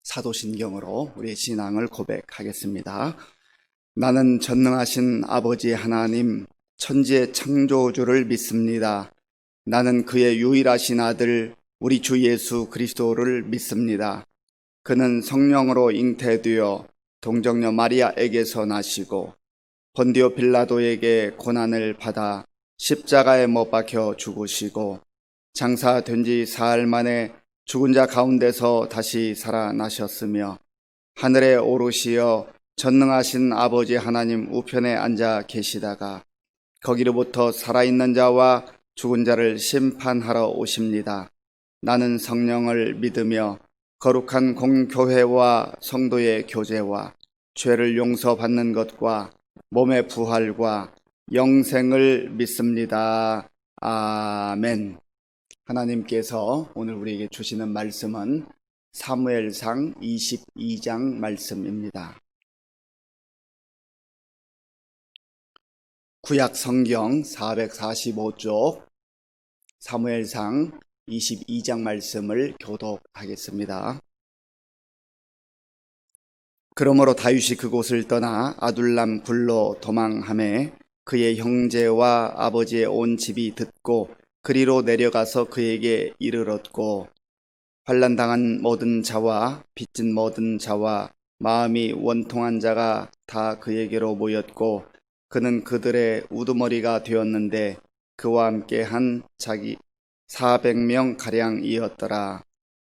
사도신경으로 우리의 신앙을 고백하겠습니다. 나는 전능하신 아버지 하나님, 천지의 창조주를 믿습니다. 나는 그의 유일하신 아들 우리 주 예수 그리스도를 믿습니다. 그는 성령으로 잉태되어 동정녀 마리아에게서 나시고 본디오 빌라도에게 고난을 받아 십자가에 못 박혀 죽으시고 장사된 지 사흘 만에 죽은 자 가운데서 다시 살아나셨으며 하늘에 오르시어 전능하신 아버지 하나님 우편에 앉아 계시다가 거기로부터 살아있는 자와 죽은 자를 심판하러 오십니다. 나는 성령을 믿으며 거룩한 공교회와 성도의 교제와 죄를 용서받는 것과 몸의 부활과 영생을 믿습니다. 아멘. 하나님께서 오늘 우리에게 주시는 말씀은 사무엘상 22장 말씀입니다. 구약 성경 445쪽 사무엘상 22장 말씀을 교독하겠습니다. 그러므로 다윗이 그곳을 떠나 아둘람 굴로 도망하매 그의 형제와 아버지의 온 집이 듣고 그리로 내려가서 그에게 이르렀고 환난당한 모든 자와 빚진 모든 자와 마음이 원통한 자가 다 그에게로 모였고 그는 그들의 우두머리가 되었는데 그와 함께 한 자기 400명 가량이었더라.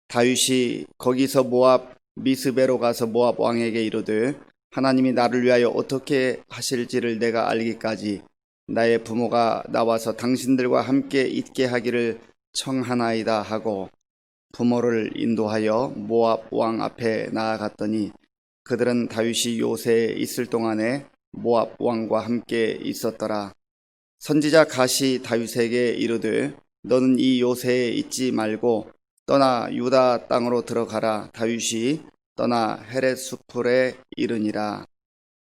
다윗이 거기서 모압 미스베로 가서 모압 왕에게 이르되 하나님이 나를 위하여 어떻게 하실지를 내가 알기까지 나의 부모가 나와서 당신들과 함께 있게 하기를 청하나이다 하고 부모를 인도하여 모압 왕 앞에 나아갔더니 그들은 다윗이 요새에 있을 동안에 모압 왕과 함께 있었더라. 선지자 갓이 다윗에게 이르되 너는 이 요새에 있지 말고 떠나 유다 땅으로 들어가라. 다윗이 떠나 헤렛수풀에 이르니라.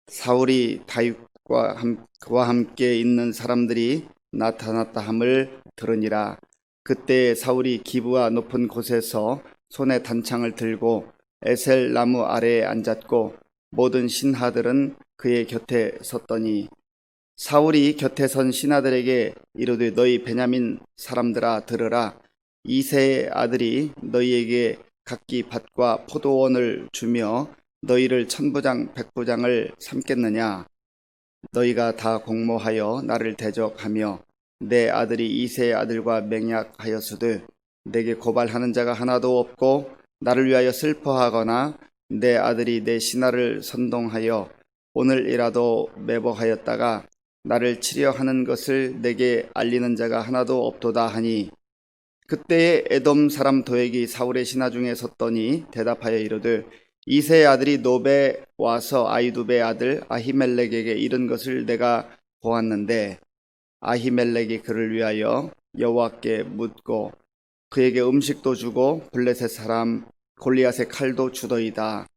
사울이 다윗과 함께 있는 사람들이 나타났다 함을 들으니라. 그때 사울이 기브아 높은 곳에서 손에 단창을 들고 에셀 나무 아래에 앉았고 모든 신하들은 그의 곁에 섰더니 사울이 곁에 선 신하들에게 이르되 너희 베냐민 사람들아 들으라. 이새의 아들이 너희에게 각기 밭과 포도원을 주며 너희를 천부장 백부장을 삼겠느냐. 너희가 다 공모하여 나를 대적하며 내 아들이 이새의 아들과 맹약하였으되 내게 고발하는 자가 하나도 없고 나를 위하여 슬퍼하거나 내 아들이 내 신하를 선동하여 오늘이라도 매복하였다가 나를 치려 하는 것을 내게 알리는 자가 하나도 없도다 하니 그때에 에돔 사람 도액이 사울의 신하 중에 섰더니 대답하여 이르되 이새의 아들이 노베 와서 아히두베의 아들 아히멜렉에게 이른 것을 내가 보았는데 아히멜렉이 그를 위하여 여호와께 묻고 그에게 음식도 주고 블레셋 사람 골리앗의 칼도 주더이다.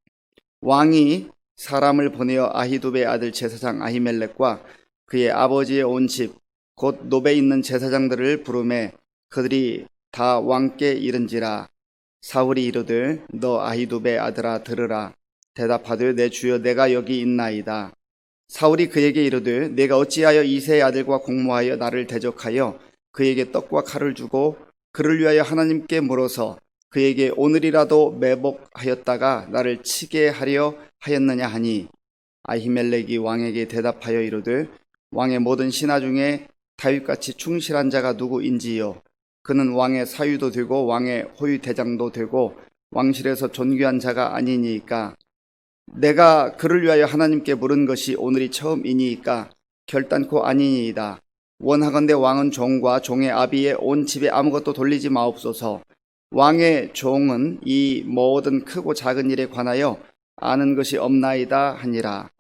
왕이 사람을 보내어 아히두베의 아들 제사장 아히멜렉과 그의 아버지의 온 집 곧 노베에 있는 제사장들을 부르매 그들이 다 왕께 이른지라. 사울이 이르되 너 아히두베의 아들아 들으라. 대답하되 내 주여 내가 여기 있나이다. 사울이 그에게 이르되 내가 어찌하여 이새의 아들과 공모하여 나를 대적하여 그에게 떡과 칼을 주고 그를 위하여 하나님께 물어서 그에게 오늘이라도 매복하였다가 나를 치게 하려 하였느냐 하니 아히멜렉이 왕에게 대답하여 이르되 왕의 모든 신하 중에 다윗같이 충실한 자가 누구인지요. 그는 왕의 사유도 되고 왕의 호위 대장도 되고 왕실에서 존귀한 자가 아니니까 내가 그를 위하여 하나님께 물은 것이 오늘이 처음이니까 결단코 아니니이다. 원하건대 왕은 종과 종의 아비의 온 집에 아무것도 돌리지 마옵소서. 왕의 종은 이 모든 크고 작은 일에 관하여 아는 것이 없나이다 하니라.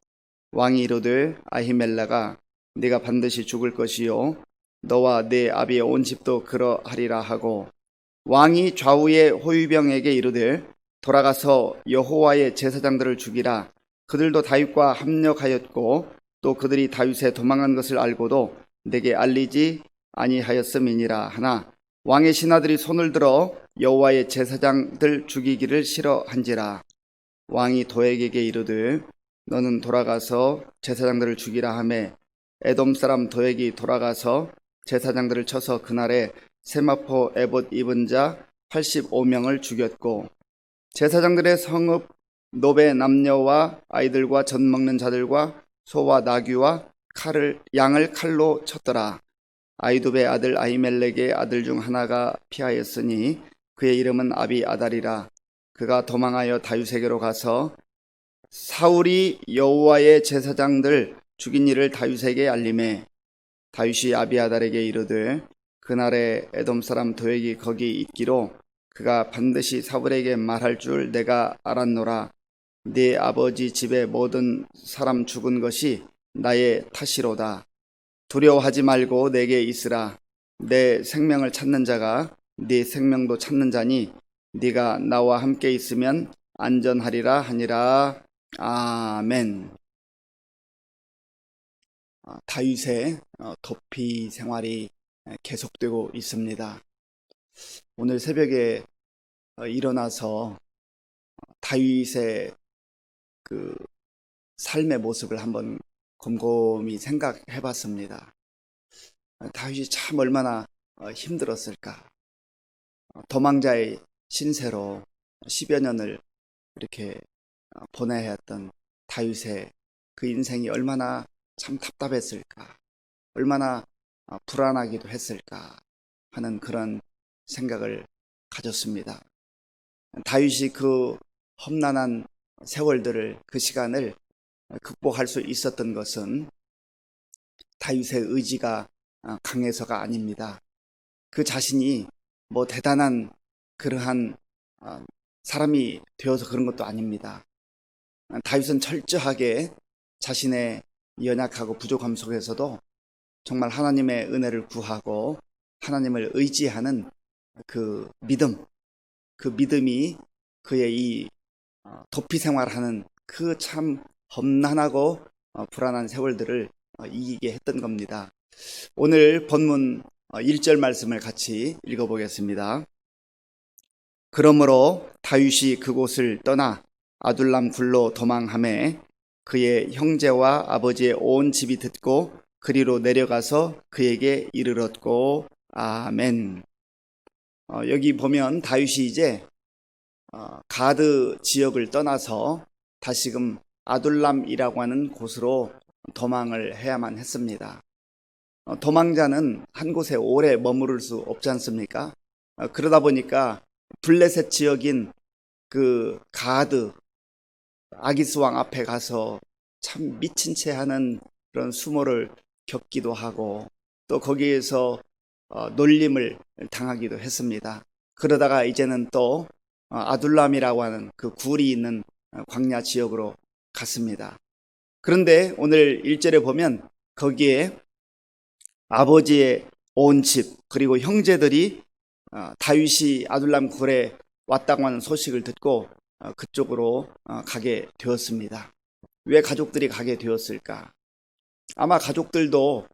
왕이 이르되 아히멜렉아 네가 반드시 죽을 것이요 너와 네 아비의 온 집도 그러하리라 하고 왕이 좌우의 호위병에게 이르되 돌아가서 여호와의 제사장들을 죽이라. 그들도 다윗과 합력하였고 또 그들이 다윗에 도망한 것을 알고도 내게 알리지 아니하였음이니라 하나 왕의 신하들이 손을 들어 여호와의 제사장들 죽이기를 싫어한지라. 왕이 도액에게 이르되 너는 돌아가서 제사장들을 죽이라 하매 에돔 사람 도액이 돌아가서 제사장들을 쳐서 그날에 세마포 에봇 입은 자 85명을 죽였고 제사장들의 성읍 노베 남녀와 아이들과 젖 먹는 자들과 소와 나귀와 양을 칼로 쳤더라. 아이두베의 아들 아히멜렉의 아들 중 하나가 피하였으니 그의 이름은 아비아달이라. 그가 도망하여 다윗에게로 가서 사울이 여호와의 제사장들 죽인 일을 다윗에게 알림해 다윗이 아비아달에게 이르되 그날에 에돔 사람 도액이 거기 있기로 그가 반드시 사울에게 말할 줄 내가 알았노라. 네 아버지 집의 모든 사람 죽은 것이 나의 탓이로다. 두려워하지 말고 내게 있으라. 내 생명을 찾는 자가 네 생명도 찾는 자니 네가 나와 함께 있으면 안전하리라 하니라. 아멘. 다윗의 도피 생활이 계속되고 있습니다. 오늘 새벽에 일어나서 다윗의 그 삶의 모습을 한번 곰곰이 생각해 봤습니다. 다윗이 참 얼마나 힘들었을까. 도망자의 신세로 10여 년을 이렇게 보내야 했던 다윗의 그 인생이 얼마나 참 답답했을까, 얼마나 불안하기도 했을까 하는 그런 생각을 가졌습니다. 다윗이 그 험난한 세월들을, 그 시간을 극복할 수 있었던 것은 다윗의 의지가 강해서가 아닙니다. 그 자신이 뭐 대단한 그러한 사람이 되어서 그런 것도 아닙니다. 다윗은 철저하게 자신의 연약하고 부족함 속에서도 정말 하나님의 은혜를 구하고 하나님을 의지하는 그 믿음이 그의 이 도피 생활하는 그 참 험난하고 불안한 세월들을 이기게 했던 겁니다. 오늘 본문 1절 말씀을 같이 읽어보겠습니다. 그러므로 다윗이 그곳을 떠나 아둘람 굴로 도망하매 그의 형제와 아버지의 온 집이 듣고 그리로 내려가서 그에게 이르렀고. 아멘. 여기 보면 다윗이 이제 가드 지역을 떠나서 다시금 아둘람이라고 하는 곳으로 도망을 해야만 했습니다. 도망자는 한 곳에 오래 머무를 수 없지 않습니까? 그러다 보니까 블레셋 지역인 그 가드 아기스 왕 앞에 가서 참 미친 채 하는 그런 수모를 겪기도 하고 또 거기에서 놀림을 당하기도 했습니다. 그러다가 이제는 또 아둘람이라고 하는 그 굴이 있는 광야 지역으로 갔습니다. 그런데 오늘 1절에 보면 거기에 아버지의 온 집 그리고 형제들이 다윗이 아둘람 굴에 왔다고 하는 소식을 듣고 그쪽으로 가게 되었습니다. 왜 가족들이 가게 되었을까? 아마 가족들도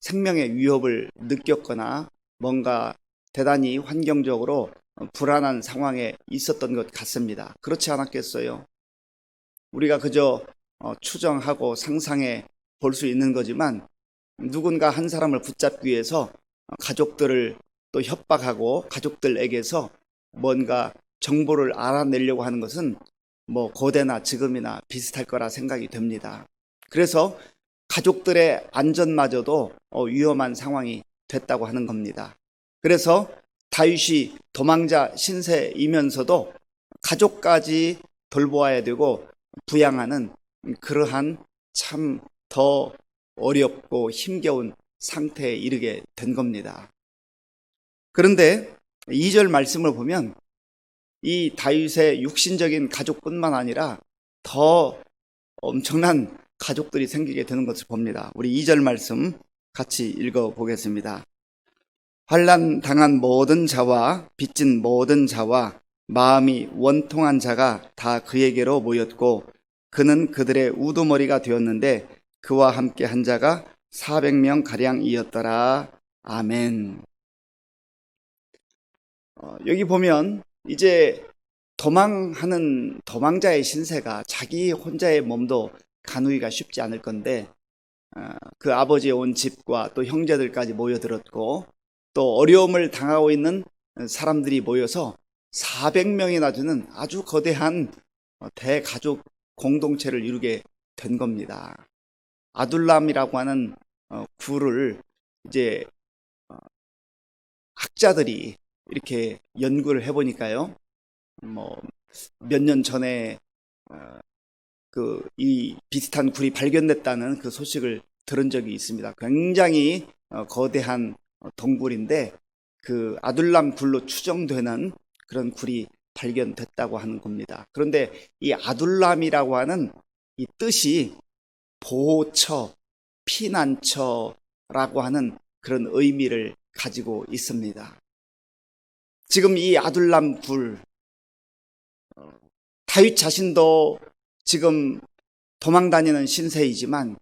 생명의 위협을 느꼈거나 뭔가 대단히 환경적으로 불안한 상황에 있었던 것 같습니다. 그렇지 않았겠어요? 우리가 그저 추정하고 상상해 볼 수 있는 거지만 누군가 한 사람을 붙잡기 위해서 가족들을 또 협박하고 가족들에게서 뭔가 정보를 알아내려고 하는 것은 뭐 고대나 지금이나 비슷할 거라 생각이 됩니다. 그래서 가족들의 안전마저도 위험한 상황이 됐다고 하는 겁니다. 그래서 다윗이 도망자 신세이면서도 가족까지 돌보아야 되고 부양하는 그러한 참 더 어렵고 힘겨운 상태에 이르게 된 겁니다. 그런데 2절 말씀을 보면 이 다윗의 육신적인 가족뿐만 아니라 더 엄청난 가족들이 생기게 되는 것을 봅니다. 우리 2절 말씀 같이 읽어보겠습니다. 환난 당한 모든 자와 빚진 모든 자와 마음이 원통한 자가 다 그에게로 모였고 그는 그들의 우두머리가 되었는데 그와 함께 한 자가 400명 가량이었더라. 아멘. 여기 보면 이제 도망하는 도망자의 신세가 자기 혼자의 몸도 가누기가 쉽지 않을 건데 그 아버지의 온 집과 또 형제들까지 모여들었고 또 어려움을 당하고 있는 사람들이 모여서 400명이나 되는 아주 거대한 대가족 공동체를 이루게 된 겁니다. 아둘람이라고 하는 굴을 이제 학자들이 이렇게 연구를 해보니까요, 몇 년 전에 이 비슷한 굴이 발견됐다는 그 소식을 들은 적이 있습니다. 굉장히 거대한 동굴인데 그 아둘람 굴로 추정되는 그런 굴이 발견됐다고 하는 겁니다. 그런데 이 아둘람이라고 하는 이 뜻이 보호처, 피난처라고 하는 그런 의미를 가지고 있습니다. 지금 이 아둘람 굴, 다윗 자신도 지금 도망다니는 신세이지만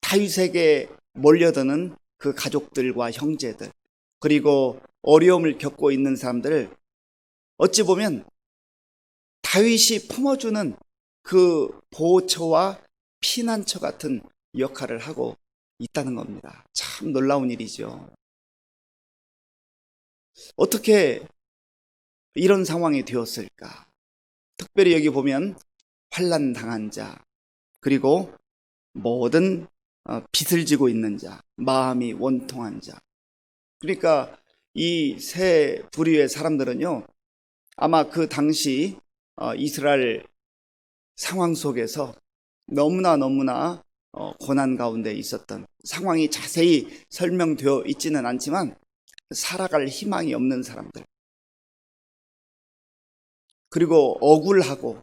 다윗에게 몰려드는 그 가족들과 형제들, 그리고 어려움을 겪고 있는 사람들을 어찌 보면 다윗이 품어주는 그 보호처와 피난처 같은 역할을 하고 있다는 겁니다. 참 놀라운 일이죠. 어떻게 이런 상황이 되었을까? 특별히 여기 보면 환난 당한 자, 그리고 모든 빚을 지고 있는 자, 마음이 원통한 자. 그러니까 이 세 부류의 사람들은요, 아마 그 당시 이스라엘 상황 속에서 너무나 고난 가운데 있었던 상황이 자세히 설명되어 있지는 않지만 살아갈 희망이 없는 사람들, 그리고 억울하고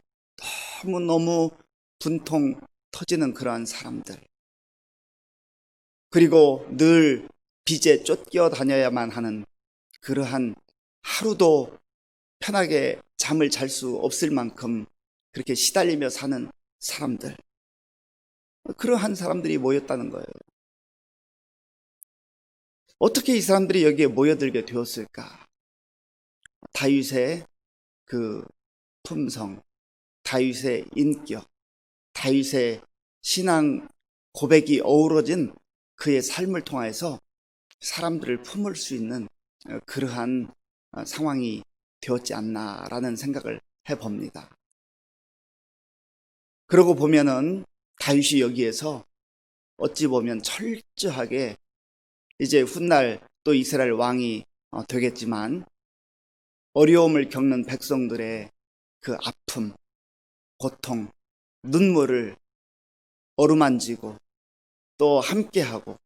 너무너무 분통 터지는 그러한 사람들, 그리고 늘 빚에 쫓겨 다녀야만 하는 그러한, 하루도 편하게 잠을 잘 수 없을 만큼 그렇게 시달리며 사는 사람들, 그러한 사람들이 모였다는 거예요. 어떻게 이 사람들이 여기에 모여들게 되었을까? 다윗의 그 품성, 다윗의 인격, 다윗의 신앙 고백이 어우러진 그의 삶을 통해서 사람들을 품을 수 있는 그러한 상황이 되었지 않나라는 생각을 해봅니다. 그러고 보면은 다윗이 여기에서 어찌 보면 철저하게 이제 훗날 또 이스라엘 왕이 되겠지만 어려움을 겪는 백성들의 그 아픔, 고통, 눈물을 어루만지고 또 함께하고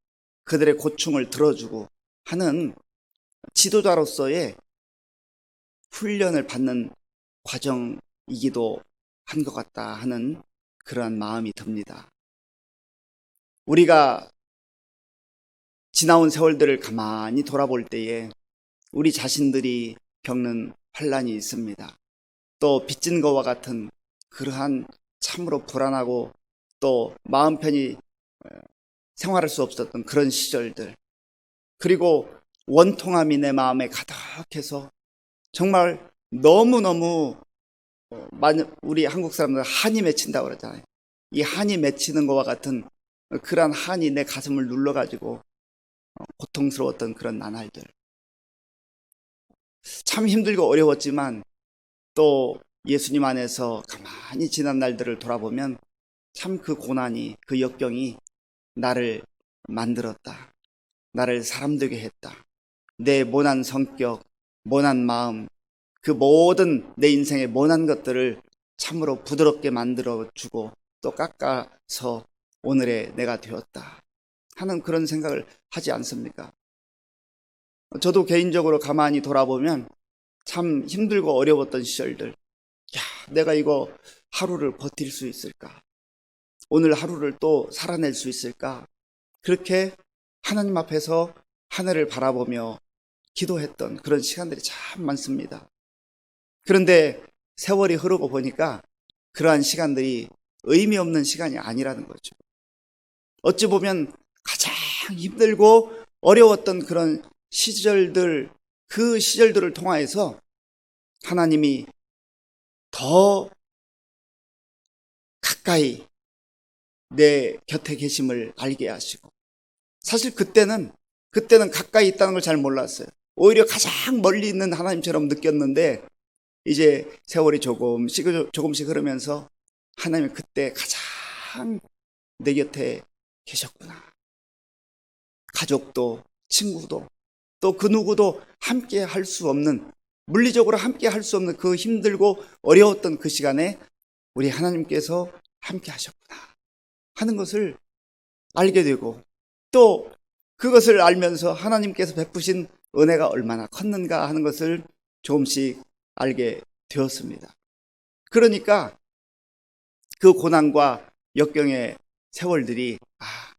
그들의 고충을 들어주고 하는 지도자로서의 훈련을 받는 과정이기도 한 것 같다 하는 그러한 마음이 듭니다. 우리가 지나온 세월들을 가만히 돌아볼 때에 우리 자신들이 겪는 환난이 있습니다. 또 빚진 것과 같은 그러한 참으로 불안하고 또 마음 편히 생활할 수 없었던 그런 시절들, 그리고 원통함이 내 마음에 가득해서 정말 너무너무 우리 한국 사람들 한이 맺힌다고 그러잖아요. 이 한이 맺히는 것과 같은 그러한 한이 내 가슴을 눌러가지고 고통스러웠던 그런 나날들, 참 힘들고 어려웠지만 또 예수님 안에서 가만히 지난 날들을 돌아보면 참 그 고난이, 그 역경이 나를 만들었다, 나를 사람 되게 했다, 내 모난 성격, 모난 마음, 그 모든 내 인생의 모난 것들을 참으로 부드럽게 만들어주고 또 깎아서 오늘의 내가 되었다 하는 그런 생각을 하지 않습니까? 저도 개인적으로 가만히 돌아보면 참 힘들고 어려웠던 시절들, 내가 이거 하루를 버틸 수 있을까? 오늘 하루를 또 살아낼 수 있을까? 그렇게 하나님 앞에서 하늘을 바라보며 기도했던 그런 시간들이 참 많습니다. 그런데 세월이 흐르고 보니까 그러한 시간들이 의미 없는 시간이 아니라는 거죠. 어찌 보면 가장 힘들고 어려웠던 그런 시절들, 그 시절들을 통하여서 하나님이 더 가까이 내 곁에 계심을 알게 하시고, 사실 그때는 가까이 있다는 걸 잘 몰랐어요. 오히려 가장 멀리 있는 하나님처럼 느꼈는데, 이제 세월이 조금씩 흐르면서 하나님이 그때 가장 내 곁에 계셨구나. 가족도 친구도 또 그 누구도 함께 할 수 없는, 물리적으로 함께 할 수 없는 그 힘들고 어려웠던 그 시간에 우리 하나님께서 함께 하셨구나 하는 것을 알게 되고, 또 그것을 알면서 하나님께서 베푸신 은혜가 얼마나 컸는가 하는 것을 조금씩 알게 되었습니다. 그러니까 그 고난과 역경의 세월들이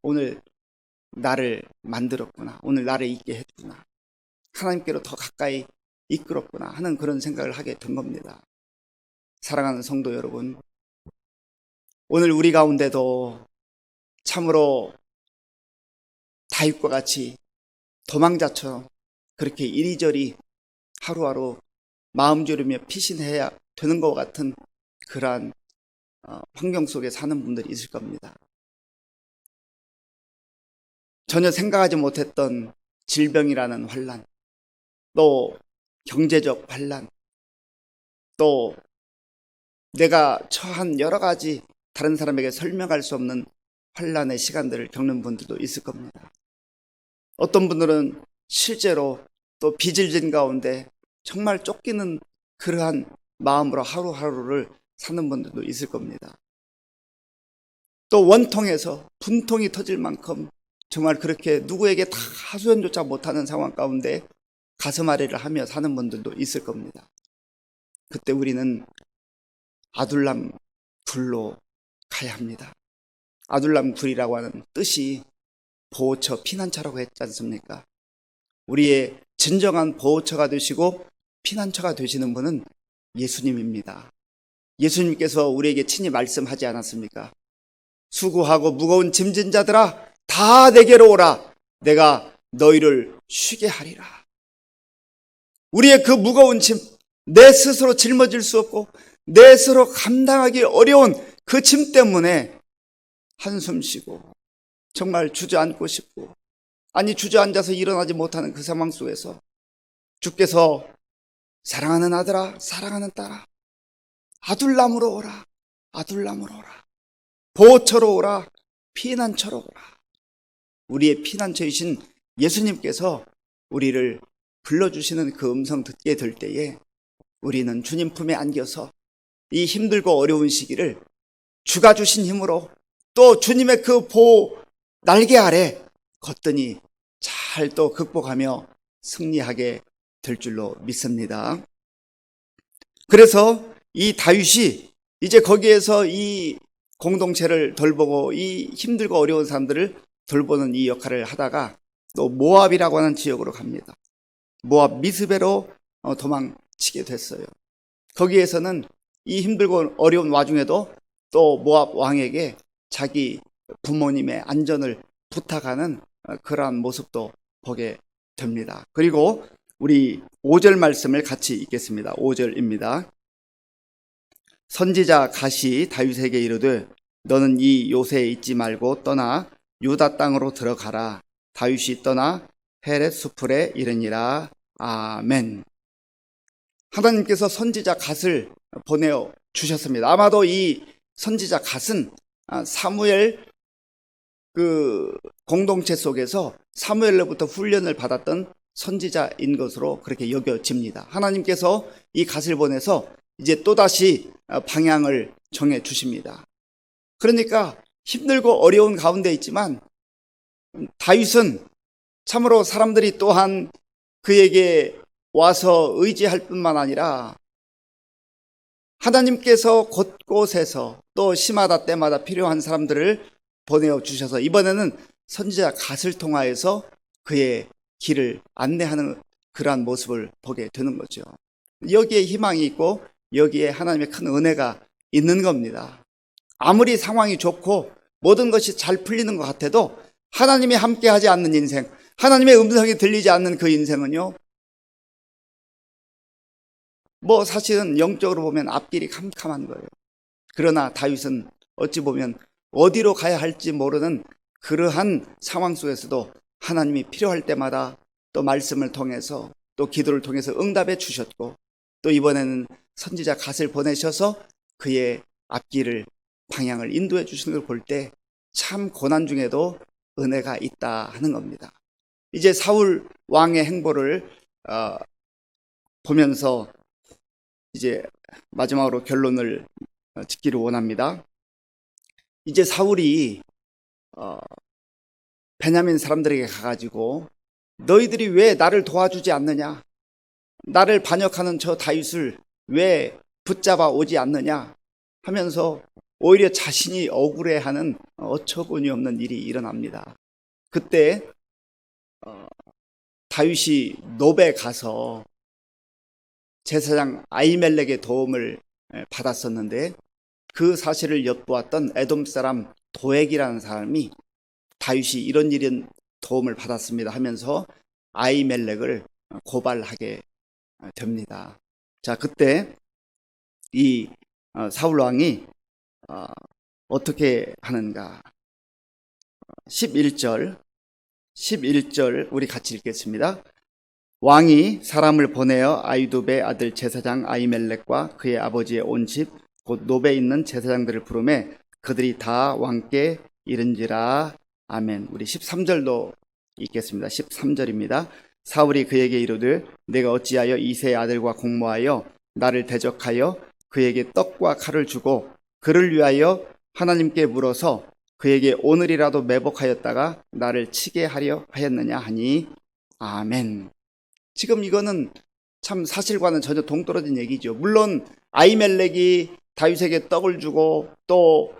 오늘 나를 만들었구나, 오늘 나를 있게 했구나, 하나님께로 더 가까이 이끌었구나 하는 그런 생각을 하게 된 겁니다. 사랑하는 성도 여러분, 오늘 우리 가운데도 참으로 다윗과 같이 도망자처럼 그렇게 이리저리 하루하루 마음 졸이며 피신해야 되는 것 같은 그러한 환경 속에 사는 분들이 있을 겁니다. 전혀 생각하지 못했던 질병이라는 환난, 또 경제적 환난, 또 내가 처한 여러 가지 다른 사람에게 설명할 수 없는 환난의 시간들을 겪는 분들도 있을 겁니다. 어떤 분들은 실제로 또 빚을 진 가운데 정말 쫓기는 그러한 마음으로 하루하루를 사는 분들도 있을 겁니다. 또 원통해서 분통이 터질 만큼 정말 그렇게 누구에게 다 하소연조차 못하는 상황 가운데 가슴 아래를 하며 사는 분들도 있을 겁니다. 그때 우리는 아둘람 굴로 가야 합니다. 아둘람 굴이라고 하는 뜻이 보호처, 피난처라고 했지 않습니까? 우리의 진정한 보호처가 되시고 피난처가 되시는 분은 예수님입니다. 예수님께서 우리에게 친히 말씀하지 않았습니까? 수고하고 무거운 짐진 자들아 다 내게로 오라, 내가 너희를 쉬게 하리라. 우리의 그 무거운 짐, 내 스스로 짊어질 수 없고 내 스스로 감당하기 어려운 그 짐 때문에 한숨 쉬고 정말 주저앉고 싶고, 아니 주저앉아서 일어나지 못하는 그 상황 속에서 주께서 사랑하는 아들아, 사랑하는 딸아, 아둘람으로 오라, 아둘람으로 오라, 보호처로 오라, 피난처로 오라. 우리의 피난처이신 예수님께서 우리를 불러주시는 그 음성 듣게 될 때에 우리는 주님 품에 안겨서 이 힘들고 어려운 시기를 주가 주신 힘으로 또 주님의 그 보호 날개 아래 거뜬히 잘 또 극복하며 승리하게 될 줄로 믿습니다. 그래서 이 다윗이 이제 거기에서 이 공동체를 돌보고 이 힘들고 어려운 사람들을 돌보는 이 역할을 하다가 또 모압이라고 하는 지역으로 갑니다. 모압 미스베로 도망치게 됐어요. 거기에서는 이 힘들고 어려운 와중에도 또 모압 왕에게 자기 부모님의 안전을 부탁하는 그러한 모습도 보게 됩니다. 그리고 우리 5절 말씀을 같이 읽겠습니다. 5절입니다. 선지자 갓이 다윗에게 이르되 너는 이 요새에 있지 말고 떠나 유다 땅으로 들어가라. 다윗이 떠나 헤렛 수풀에 이르니라. 아멘. 하나님께서 선지자 갓을 보내어 주셨습니다. 아마도 이 선지자 갓은 사무엘 그 공동체 속에서 사무엘로부터 훈련을 받았던 선지자인 것으로 그렇게 여겨집니다. 하나님께서 이 갓을 보내서 이제 또다시 방향을 정해 주십니다. 그러니까 힘들고 어려운 가운데 있지만 다윗은 참으로 사람들이 또한 그에게 와서 의지할 뿐만 아니라 하나님께서 곳곳에서 또 시마다 때마다 필요한 사람들을 보내어 주셔서 이번에는 선지자 갓을 통하여서 그의 길을 안내하는 그러한 모습을 보게 되는 거죠. 여기에 희망이 있고 여기에 하나님의 큰 은혜가 있는 겁니다. 아무리 상황이 좋고 모든 것이 잘 풀리는 것 같아도 하나님이 함께하지 않는 인생, 하나님의 음성이 들리지 않는 그 인생은요, 뭐 사실은 영적으로 보면 앞길이 캄캄한 거예요. 그러나 다윗은 어찌 보면 어디로 가야 할지 모르는 그러한 상황 속에서도 하나님이 필요할 때마다 또 말씀을 통해서 또 기도를 통해서 응답해 주셨고, 또 이번에는 선지자 갓을 보내셔서 그의 앞길을, 방향을 인도해 주시는 걸 볼 때 참 고난 중에도 은혜가 있다 하는 겁니다. 이제 사울 왕의 행보를 보면서 이제 마지막으로 결론을 짓기를 원합니다. 이제 사울이 베냐민 사람들에게 가가지고 너희들이 왜 나를 도와주지 않느냐, 나를 반역하는 저 다윗을 왜 붙잡아 오지 않느냐 하면서 오히려 자신이 억울해하는 어처구니없는 일이 일어납니다. 그때 다윗이 노베 가서 제사장 아히멜렉의 도움을 받았었는데, 그 사실을 엿보았던 에돔 사람 도액이라는 사람이 다윗이 이런 도움을 받았습니다 하면서 아히멜렉을 고발하게 됩니다. 자, 그때 이 사울 왕이 어떻게 하는가? 11절 우리 같이 읽겠습니다. 왕이 사람을 보내어 아이두베의 아들 제사장 아히멜렉과 그의 아버지의 온 집 곧 노베에 있는 제사장들을 부르매 그들이 다 왕께 이른지라. 아멘. 우리 13절도 읽겠습니다. 13절입니다. 사울이 그에게 이르되 내가 어찌하여 이새의 아들과 공모하여 나를 대적하여 그에게 떡과 칼을 주고 그를 위하여 하나님께 물어서 그에게 오늘이라도 매복하였다가 나를 치게 하려 하였느냐 하니. 아멘. 지금 이거는 참 사실과는 전혀 동떨어진 얘기죠. 물론 아히멜렉이 다윗에게 떡을 주고 또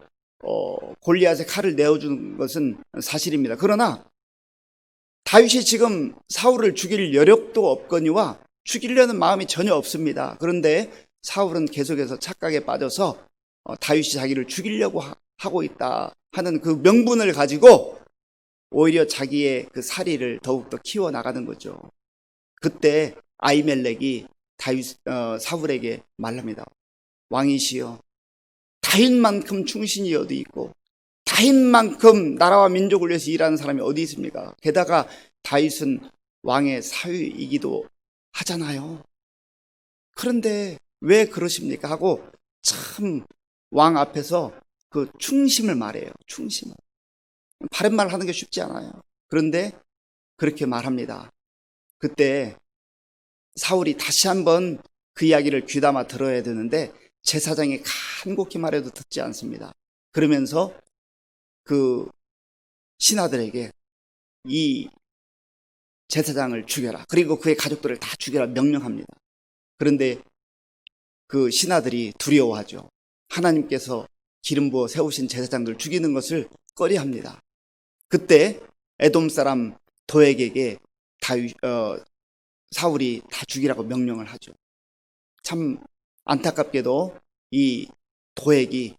골리앗의 칼을 내어주는 것은 사실입니다. 그러나 다윗이 지금 사울을 죽일 여력도 없거니와 죽이려는 마음이 전혀 없습니다. 그런데 사울은 계속해서 착각에 빠져서 다윗이 자기를 죽이려고 하고 있다 하는 그 명분을 가지고 오히려 자기의 그 사리를 더욱더 키워나가는 거죠. 그때 아히멜렉이 사울에게 말합니다. 왕이시여, 다윗만큼 충신이 어디 있고 다윗만큼 나라와 민족을 위해서 일하는 사람이 어디 있습니까? 게다가 다윗은 왕의 사위이기도 하잖아요. 그런데 왜 그러십니까? 하고 참 왕 앞에서 그 충심을 말해요. 충심을. 바른 말 하는 게 쉽지 않아요. 그런데 그렇게 말합니다. 그때 사울이 다시 한번 그 이야기를 귀담아 들어야 되는데 제사장이 간곡히 말해도 듣지 않습니다. 그러면서 그 신하들에게 이 제사장을 죽여라, 그리고 그의 가족들을 다 죽여라 명령합니다. 그런데 그 신하들이 두려워하죠. 하나님께서 기름 부어 세우신 제사장들 죽이는 것을 꺼려합니다. 그때 에돔 사람 도액에게 사울이 다 죽이라고 명령을 하죠. 참 안타깝게도 이 도액이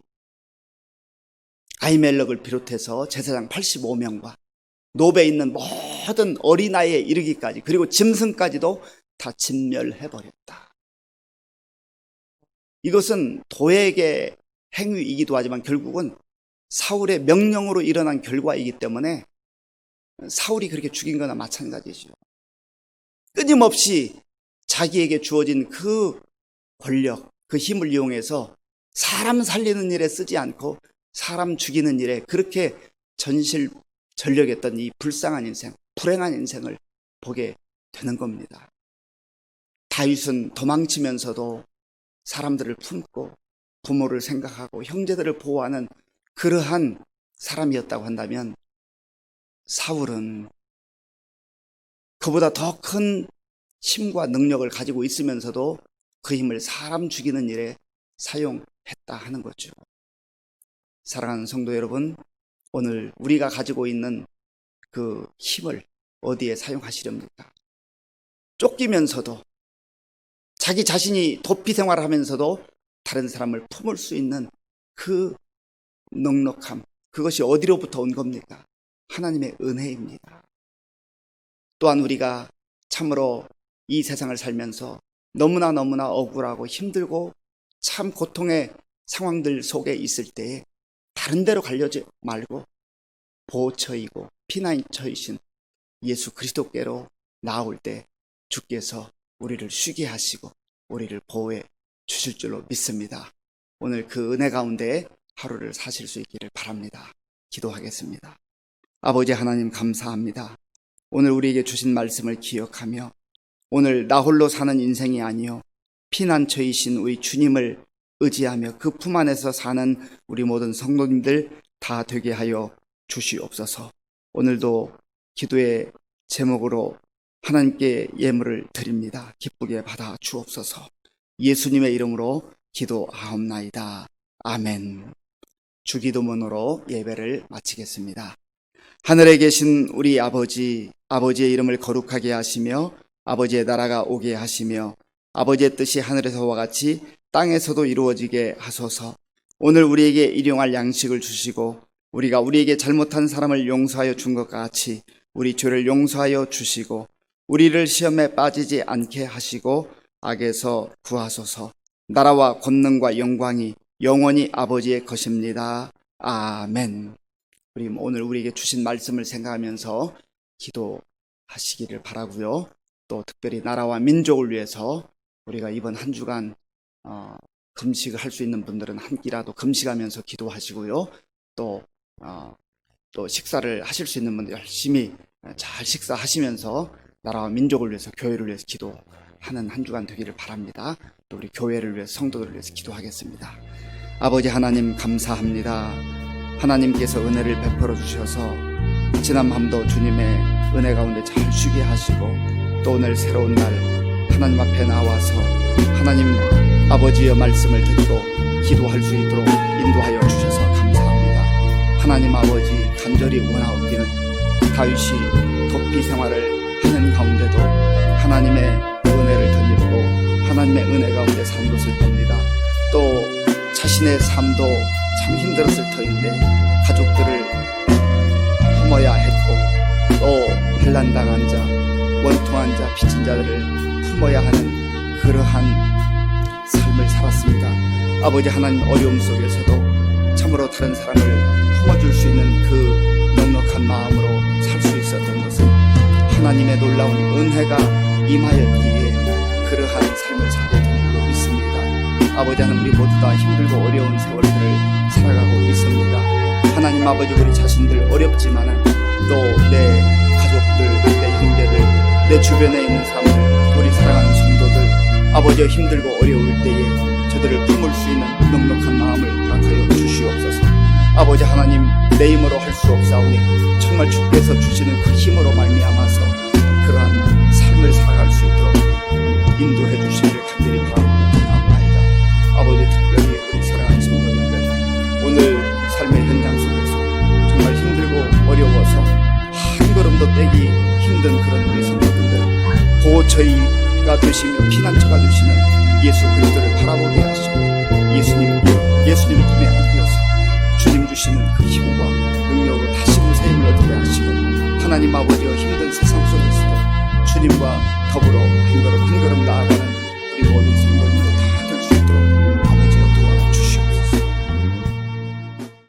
아히멜렉을 비롯해서 제사장 85명과 노베에 있는 모든 어린아이에 이르기까지, 그리고 짐승까지도 다 진멸해버렸다. 이것은 도액의 행위이기도 하지만 결국은 사울의 명령으로 일어난 결과이기 때문에 사울이 그렇게 죽인 거나 마찬가지죠. 끊임없이 자기에게 주어진 그 권력, 그 힘을 이용해서 사람 살리는 일에 쓰지 않고 사람 죽이는 일에 그렇게 전실전력했던 이 불쌍한 인생, 불행한 인생을 보게 되는 겁니다. 다윗은 도망치면서도 사람들을 품고 부모를 생각하고 형제들을 보호하는 그러한 사람이었다고 한다면, 사울은 그보다 더 큰 힘과 능력을 가지고 있으면서도 그 힘을 사람 죽이는 일에 사용했다 하는 거죠. 사랑하는 성도 여러분, 오늘 우리가 가지고 있는 그 힘을 어디에 사용하시렵니까? 쫓기면서도 자기 자신이 도피 생활을 하면서도 다른 사람을 품을 수 있는 그 넉넉함, 그것이 어디로부터 온 겁니까? 하나님의 은혜입니다. 또한 우리가 참으로 이 세상을 살면서 너무나 억울하고 힘들고 참 고통의 상황들 속에 있을 때에 다른 데로 가려지 말고 보호처이고 피난처이신 예수 그리스도께로 나아올 때 주께서 우리를 쉬게 하시고 우리를 보호해 주실 줄로 믿습니다. 오늘 그 은혜 가운데 하루를 사실 수 있기를 바랍니다. 기도하겠습니다. 아버지 하나님 감사합니다. 오늘 우리에게 주신 말씀을 기억하며 오늘 나 홀로 사는 인생이 아니요 피난처이신 우리 주님을 의지하며 그 품 안에서 사는 우리 모든 성도님들 다 되게 하여 주시옵소서. 오늘도 기도의 제목으로 하나님께 예물을 드립니다. 기쁘게 받아 주옵소서. 예수님의 이름으로 기도하옵나이다. 아멘. 주기도문으로 예배를 마치겠습니다. 하늘에 계신 우리 아버지, 아버지의 이름을 거룩하게 하시며 아버지의 나라가 오게 하시며 아버지의 뜻이 하늘에서와 같이 땅에서도 이루어지게 하소서. 오늘 우리에게 일용할 양식을 주시고 우리가 우리에게 잘못한 사람을 용서하여 준 것 같이 우리 죄를 용서하여 주시고 우리를 시험에 빠지지 않게 하시고 악에서 구하소서. 나라와 권능과 영광이 영원히 아버지의 것입니다. 아멘. 우리 오늘 우리에게 주신 말씀을 생각하면서 기도하시기를 바라고요. 또 특별히 나라와 민족을 위해서 우리가 이번 한 주간 금식을 할 수 있는 분들은 한 끼라도 금식하면서 기도하시고요. 또 식사를 하실 수 있는 분들 열심히 잘 식사하시면서 나라와 민족을 위해서 교회를 위해서 기도하는 한 주간 되기를 바랍니다. 또 우리 교회를 위해서 성도들을 위해서 기도하겠습니다. 아버지 하나님 감사합니다. 하나님께서 은혜를 베풀어 주셔서 지난 밤도 주님의 은혜 가운데 잘 쉬게 하시고 또 오늘 새로운 날 하나님 앞에 나와서 하나님 아버지의 말씀을 듣고 기도할 수 있도록 인도하여 주셔서 감사합니다. 하나님 아버지 간절히 원하옵기는 다윗이 도피 생활을 하는 가운데도 하나님의 은혜를 덧입고 하나님의 은혜 가운데 산 것을 봅니다. 또 자신의 삶도 참 힘들었을 터인데 가족들을 품어야 했고 또 환난당한 자, 원통한 자, 빚진 자들을 품어야 하는 그러한 삶을 살았습니다. 아버지 하나님 어려움 속에서도 참으로 다른 사람을 품어줄 수 있는 그 넉넉한 마음으로 살 수 있었던 것은 하나님의 놀라운 은혜가 임하였기에 그러한 삶을 살게 된 줄로 믿습니다. 아버지 하나님 우리 모두 다 힘들고 어려운 세월들을 살아가고 있습니다. 하나님 아버지 우리 자신들 어렵지만은 또 내 가족들, 내 형제들, 내 주변에 있는 사람들, 우리 사랑하는 성도들 아버지가 힘들고 어려울 때에 저들을 품을 수 있는 넉넉한 마음을 허락하여 주시옵소서. 아버지 하나님 내 힘으로 할 수 없사오니 정말 주께서 주시는 그 힘으로 말미암아서 그러한 삶을 살아갈 수 있도록 인도해 주시기를 간절히 바라옵나이다. 아버지 특별히 우리 사랑하는 성도님들 오늘 삶의 현장 속에서 정말 힘들고 어려워서 한 걸음도 떼기 힘든 그런 우리 성도님들 보호처가 되시며 피난처가 되시는 예수 그리스도를 바라보게 하시고 예수님 품에 안겨서 주님 주시는 그 힘과 능력으로 다시 무세임을 얻게 하시고 하나님 아버지와 힘든 세상 속에서도 주님과 더불어 한 걸음 한 걸음 나아가는 우리 모든 성도님들